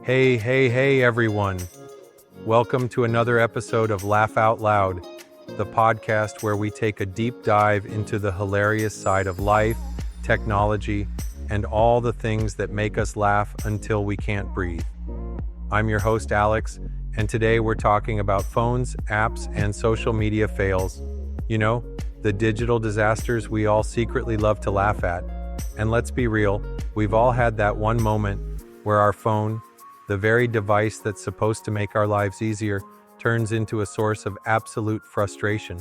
Hey, everyone. Welcome to another episode of Laugh Out Loud, the podcast where we take a deep dive into the hilarious side of life, technology, and all the things that make us laugh until we can't breathe. I'm your host, Alex, and today we're talking about phones, apps, and social media fails. You know, the digital disasters we all secretly love to laugh at. And let's be real, we've all had that one moment where our phone, the very device that's supposed to make our lives easier, turns into a source of absolute frustration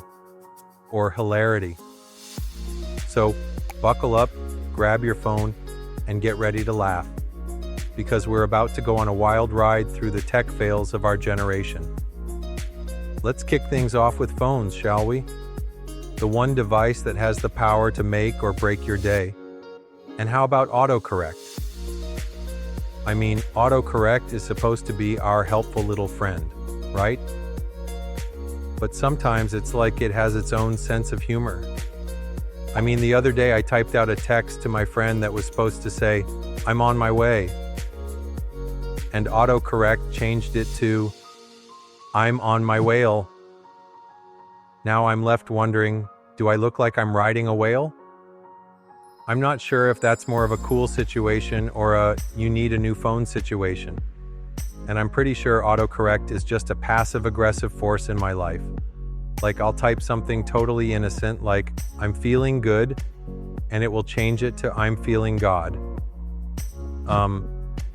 or hilarity. So, buckle up, grab your phone, and get ready to laugh, because we're about to go on a wild ride through the tech fails of our generation. Let's kick things off with phones, shall we? The one device that has the power to make or break your day. And how about autocorrect? I mean, autocorrect is supposed to be our helpful little friend, right? But sometimes it's like it has its own sense of humor. I mean, the other day I typed out a text to my friend that was supposed to say, "I'm on my way." And autocorrect changed it to, "I'm on my whale." Now I'm left wondering, do I look like I'm riding a whale? I'm not sure if that's more of a cool situation or a you need a new phone situation. And I'm pretty sure autocorrect is just a passive-aggressive force in my life. Like I'll type something totally innocent like, "I'm feeling good," and it will change it to "I'm feeling God."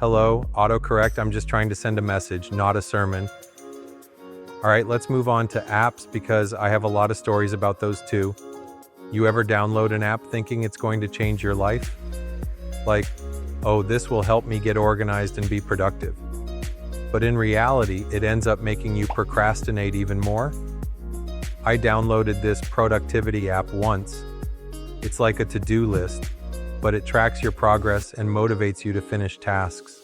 Hello, autocorrect, I'm just trying to send a message, not a sermon. All right, let's move on to apps because I have a lot of stories about those too. You ever download an app thinking it's going to change your life? Like, oh, this will help me get organized and be productive. But in reality, it ends up making you procrastinate even more. I downloaded this productivity app once. It's like a to-do list, but it tracks your progress and motivates you to finish tasks.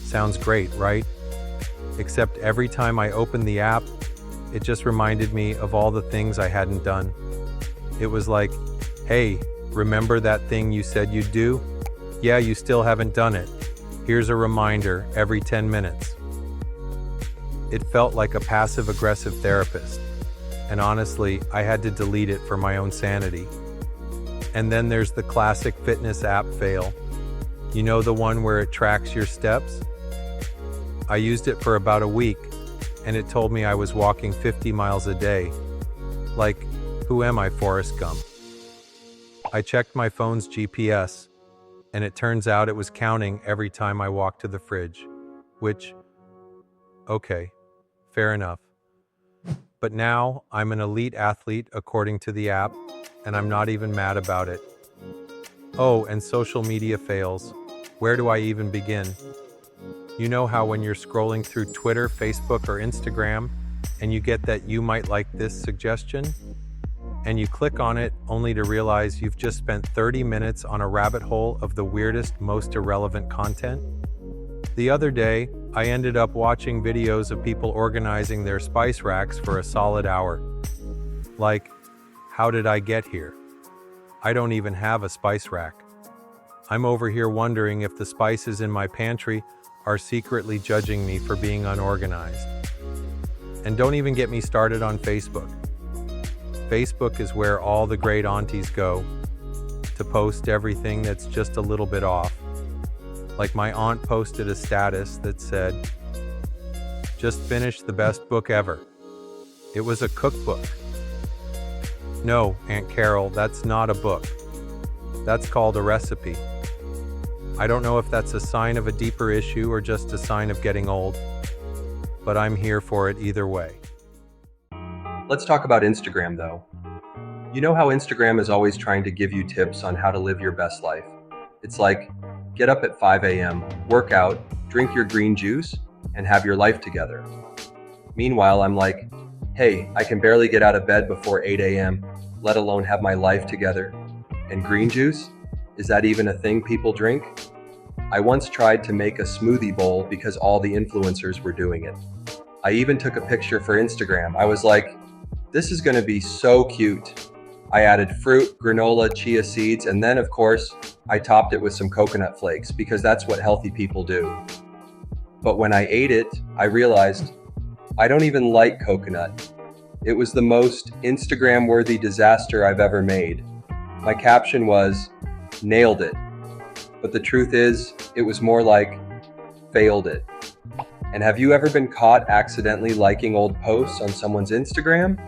Sounds great, right? Except every time I opened the app, it just reminded me of all the things I hadn't done. It was like, "Hey, remember that thing you said you'd do? Yeah, you still haven't done it. Here's a reminder every 10 minutes. It felt like a passive-aggressive therapist. And honestly, I had to delete it for my own sanity. And then there's the classic fitness app fail. You know, the one where it tracks your steps? I used it for about a week, and it told me I was walking 50 miles a day. Like, who am I, Forrest Gump? I checked my phone's GPS, and it turns out it was counting every time I walked to the fridge. Which, okay, fair enough. But now, I'm an elite athlete according to the app, and I'm not even mad about it. Oh, and social media fails. Where do I even begin? You know how when you're scrolling through Twitter, Facebook, or Instagram, and you get that "you might like this" suggestion? And you click on it only to realize you've just spent 30 minutes on a rabbit hole of the weirdest, most irrelevant content? The other day, I ended up watching videos of people organizing their spice racks for a solid hour. Like, how did I get here? I don't even have a spice rack. I'm over here wondering if the spices in my pantry are secretly judging me for being unorganized. And don't even get me started on Facebook. Facebook is where all the great aunties go to post everything that's just a little bit off. Like my aunt posted a status that said, "Just finished the best book ever." It was a cookbook. No, Aunt Carol, that's not a book. That's called a recipe. I don't know if that's a sign of a deeper issue or just a sign of getting old, but I'm here for it either way. Let's talk about Instagram though. You know how Instagram is always trying to give you tips on how to live your best life. It's like, get up at 5 a.m., work out, drink your green juice, and have your life together. Meanwhile, I'm like, hey, I can barely get out of bed before 8 a.m., let alone have my life together. And green juice? Is that even a thing people drink? I once tried to make a smoothie bowl because all the influencers were doing it. I even took a picture for Instagram. I was like, this is gonna be so cute. I added fruit, granola, chia seeds, and then of course, I topped it with some coconut flakes because that's what healthy people do. But when I ate it, I realized I don't even like coconut. It was the most Instagram-worthy disaster I've ever made. My caption was, nailed it. But the truth is, it was more like, failed it. And have you ever been caught accidentally liking old posts on someone's Instagram?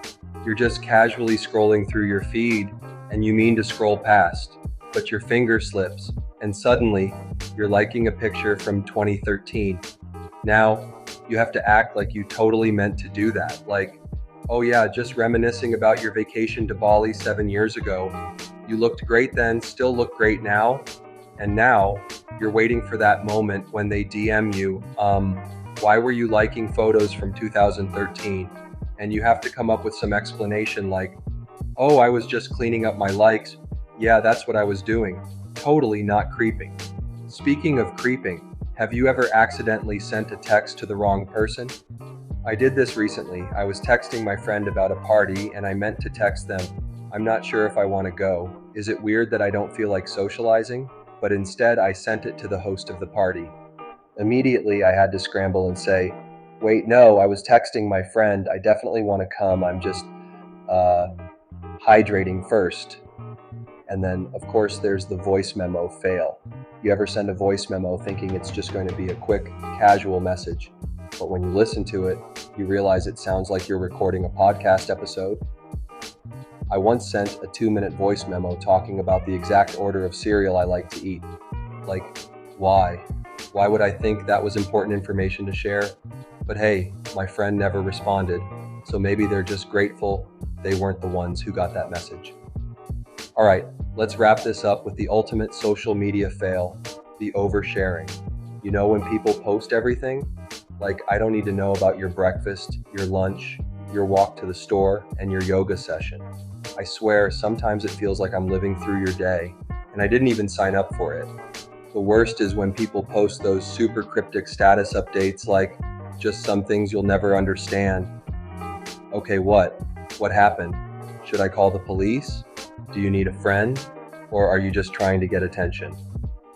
You're just casually scrolling through your feed and you mean to scroll past, but your finger slips and suddenly you're liking a picture from 2013. Now, you have to act like you totally meant to do that. Like, oh yeah, just reminiscing about your vacation to Bali 7 years ago. You looked great then, still look great now. And now you're waiting for that moment when they DM you, why were you liking photos from 2013? And you have to come up with some explanation like, oh, I was just cleaning up my likes. Yeah, that's what I was doing. Totally not creeping. Speaking of creeping, have you ever accidentally sent a text to the wrong person? I did this recently. I was texting my friend about a party and I meant to text them, I'm not sure if I want to go. Is it weird that I don't feel like socializing? But instead I sent it to the host of the party. Immediately I had to scramble and say, wait, no, I was texting my friend. I definitely want to come. I'm just hydrating first. And then, of course, there's the voice memo fail. You ever send a voice memo thinking it's just going to be a quick, casual message, but when you listen to it, you realize it sounds like you're recording a podcast episode? I once sent a 2-minute voice memo talking about the exact order of cereal I like to eat. Like, why? Why would I think that was important information to share? But hey, my friend never responded, so maybe they're just grateful they weren't the ones who got that message. All right, let's wrap this up with the ultimate social media fail, the oversharing. You know when people post everything? Like, I don't need to know about your breakfast, your lunch, your walk to the store, and your yoga session. I swear, sometimes it feels like I'm living through your day, and I didn't even sign up for it. The worst is when people post those super cryptic status updates like, just some things you'll never understand. Okay, what? What happened? Should I call the police? Do you need a friend? Or are you just trying to get attention?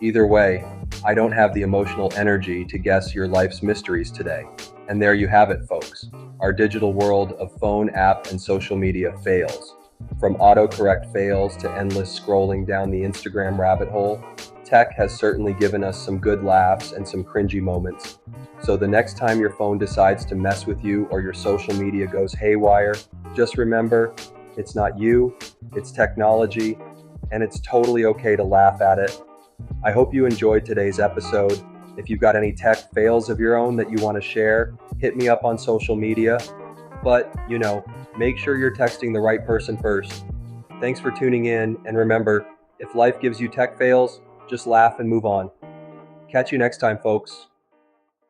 Either way, I don't have the emotional energy to guess your life's mysteries today. And there you have it, folks. Our digital world of phone, app, and social media fails. From autocorrect fails to endless scrolling down the Instagram rabbit hole, tech has certainly given us some good laughs and some cringy moments. So the next time your phone decides to mess with you or your social media goes haywire, just remember, it's not you, it's technology, and it's totally okay to laugh at it. I hope you enjoyed today's episode. If you've got any tech fails of your own that you want to share, hit me up on social media. But, make sure you're texting the right person first. Thanks for tuning in, and remember, if life gives you tech fails, just laugh and move on. Catch you next time, folks.